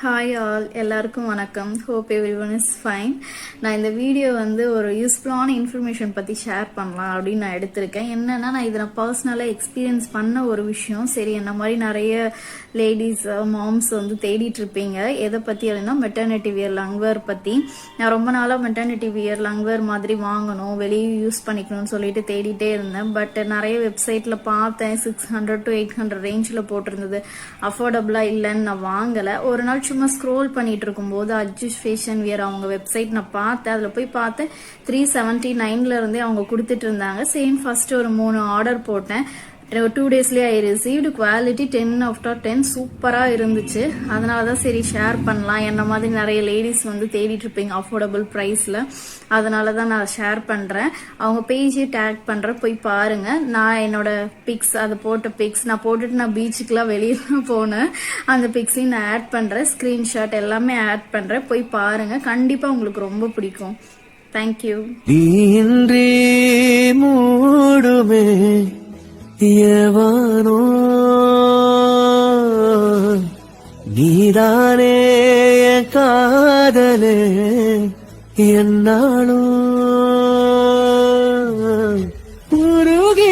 Hi all, எல்லாருக்கும் வணக்கம். Hope every one is fine. நான் இந்த வீடியோ வந்து ஒரு யூஸ்ஃபுல்லான இன்ஃபர்மேஷன் பற்றி ஷேர் பண்ணலாம் அப்படின்னு நான் எடுத்திருக்கேன். என்னன்னா, நான் இதை நான் பர்சனலாக எக்ஸ்பீரியன்ஸ் பண்ண ஒரு விஷயம். சரி, என்ன மாதிரி நிறைய லேடிஸ் மாம்ஸ் வந்து தேடிட்டு இருப்பீங்க. எதை பற்றி அப்படின்னா, மெட்டர்னிட்டி வியர் லங்வேர் பற்றி. நான் ரொம்ப நாளாக மெட்டர்னிட்டி வியர் லங்வேர் மாதிரி வாங்கணும், வெளியே யூஸ் பண்ணிக்கணும்னு சொல்லிட்டு தேடிட்டே இருந்தேன். பட் நிறைய வெப்சைட்டில் பார்த்தேன், 600 to 800 ரேஞ்சில் போட்டிருந்தது. அஃபோர்டபுளாக இல்லைன்னு நான் வாங்கலை. ஒரு நாள் சும்மா ஸ்க்ரோல் பண்ணிட்டு இருக்கும்போது அஜிஷ் ஃபேஷன் வியர் அவங்க வெப்சைட் நான் பார்த்தேன். அதில் போய் பார்த்தேன் 379 இருந்தே அவங்க கொடுத்துட்டு இருந்தாங்க. சேம் ஃபர்ஸ்ட் ஒரு 3 ஆர்டர் போட்டேன். 2 டேஸ்லேயே I received. Quality 10 out of 10 சூப்பராக இருந்துச்சு. அதனால தான் சரி ஷேர் பண்ணலாம். என்ன மாதிரி நிறைய லேடிஸ் வந்து தேடிட்டு இருப்பீங்க அஃபோர்டபுள் ப்ரைஸில். அதனால தான் நான் ஷேர் பண்ணுறேன். அவங்க பேஜே டேக் பண்ணுறேன், போய் பாருங்க. நான் என்னோட பிக்ஸ், அதை போட்ட பிக்ஸ் நான் போட்டுட்டு நான் பீச்சுக்கெலாம் வெளியில் போனேன். அந்த பிக்ஸையும் நான் ஆட் பண்ணுறேன், ஸ்க்ரீன்ஷாட் எல்லாமே ஆட் பண்ணுறேன். போய் பாருங்க, கண்டிப்பாக உங்களுக்கு ரொம்ப பிடிக்கும். தேங்க்யூ. மூடுமே எவனோ நீதானே காதலே என்னாலும்